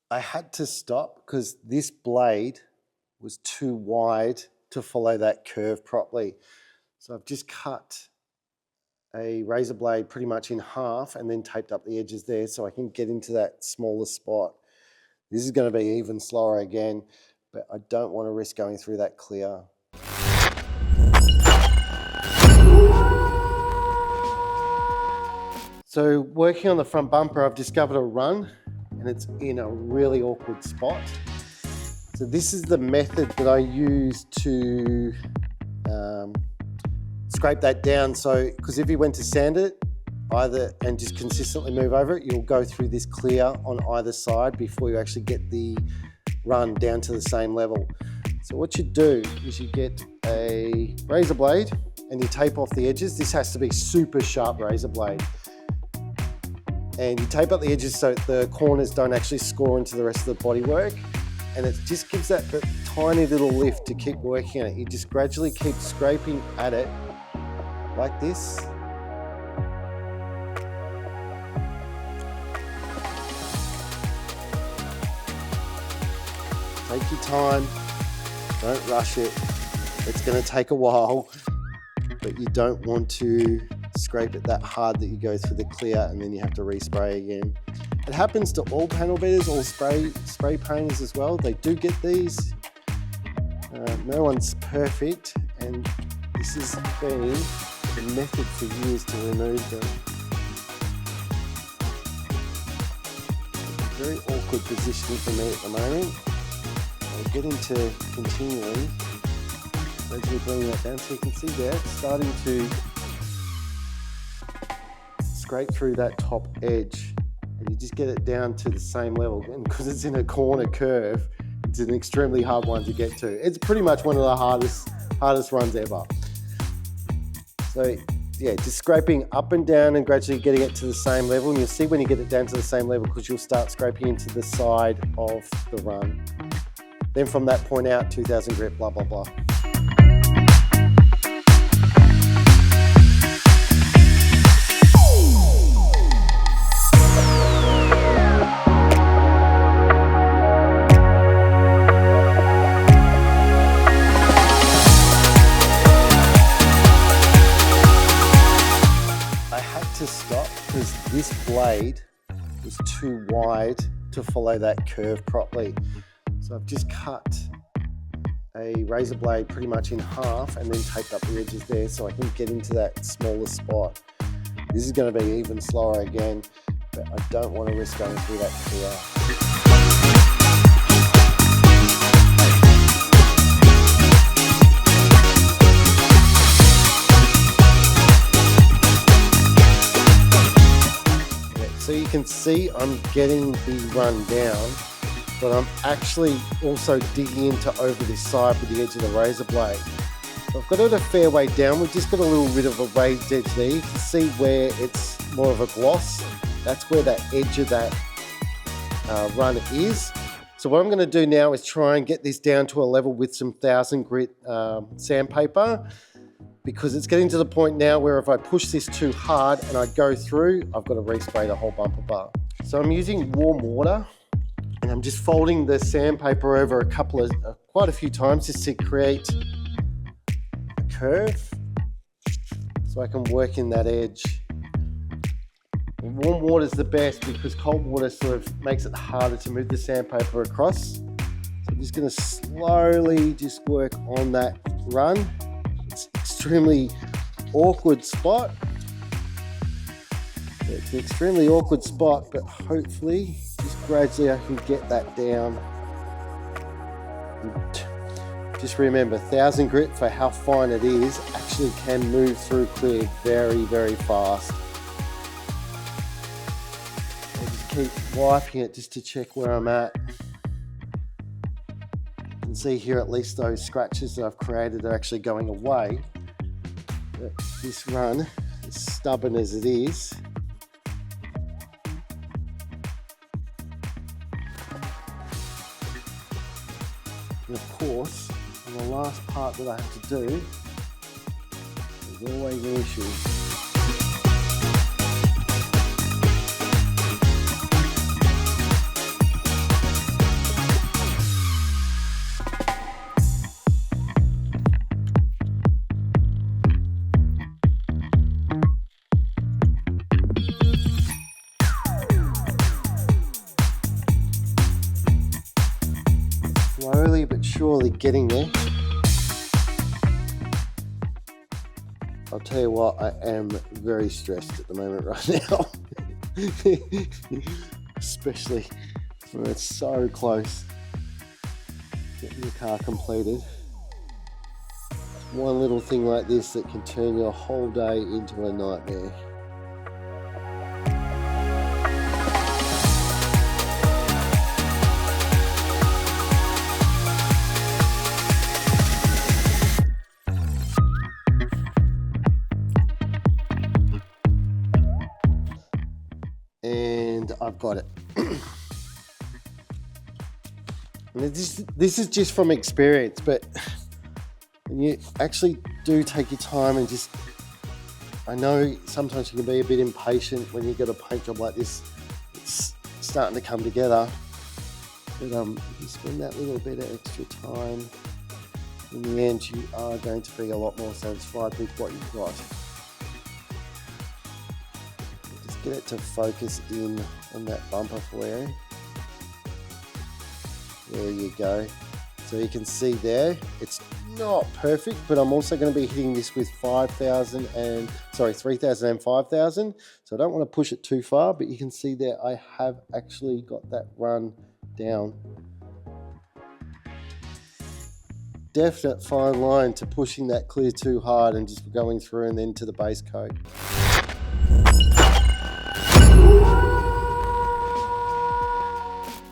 I had to stop because this blade was too wide to follow that curve properly. So I've just cut a razor blade pretty much in half and then taped up the edges there so I can get into that smaller spot. This is going to be even slower again, but I don't want to risk going through that clear. So working on the front bumper, I've discovered a run and it's in a really awkward spot. So this is the method that I use to scrape that down. So, because if you went to sand it and just consistently move over it, you'll go through this clear on either side before you actually get the run down to the same level. So what you do is you get a razor blade and you tape off the edges. This has to be super sharp razor blade. And you tape up the edges so the corners don't actually score into the rest of the bodywork. And it just gives that tiny little lift to keep working on it. You just gradually keep scraping at it like this. Take your time, don't rush it. It's going to take a while, but you don't want to scrape it that hard that you go through the clear and then you have to respray again. It happens to all panel beaters, all spray painters as well. They do get these. No one's perfect, and this has been the method for years to remove them. Very awkward position for me at the moment. I'll get into continuing. Gradually bring that down so you can see there, it's starting to scrape through that top edge. And you just get it down to the same level. And because it's in a corner curve, it's an extremely hard one to get to. It's pretty much one of the hardest runs ever. So yeah, just scraping up and down and gradually getting it to the same level. And you'll see when you get it down to the same level because you'll start scraping into the side of the run. Then from that point out, 2000 grit, blah, blah, blah. To stop because this blade was too wide to follow that curve properly. So I've just cut a razor blade pretty much in half and then taped up the edges there so I can get into that smaller spot. This is going to be even slower again, but I don't want to risk going through that clear. So you can see I'm getting the run down, but I'm actually also digging into over this side with the edge of the razor blade. So I've got it a fair way down. We've just got a little bit of a raised edge there. You can see where it's more of a gloss. That's where that edge of that run is. So what I'm going to do now is try and get this down to a level with some 1000 grit sandpaper, because it's getting to the point now where if I push this too hard and I go through, I've got to respray the whole bumper bar. So I'm using warm water and I'm just folding the sandpaper over quite a few times just to create a curve so I can work in that edge. And warm water is the best because cold water sort of makes it harder to move the sandpaper across. So I'm just going to slowly just work on that run. It's an extremely awkward spot. It's an extremely awkward spot, but hopefully just gradually I can get that down. And just remember, 1000 grit for how fine it is actually can move through clear very, very fast. I'll just keep wiping it just to check where I'm at. You can see here at least those scratches that I've created are actually going away. But this run, as stubborn as it is, and of course, the last part that I have to do is always an issue. slowly but surely getting there. I'll tell you what, I am very stressed at the moment right now. Especially when it's so close getting the car completed. One little thing like this that can turn your whole day into a nightmare. And I've got it. And this is just from experience, but when you actually do take your time and just, I know sometimes you can be a bit impatient when you get a paint job like this. It's starting to come together, but if you spend that little bit of extra time, in the end you are going to be a lot more satisfied with what you've got. Just get it to focus in on that bumper for you. There you go. So you can see there, it's not perfect, but I'm also going to be hitting this with 3,000 and 5,000. So I don't want to push it too far, but you can see there I have actually got that run down. Definite fine line to pushing that clear too hard and just going through and then to the base coat.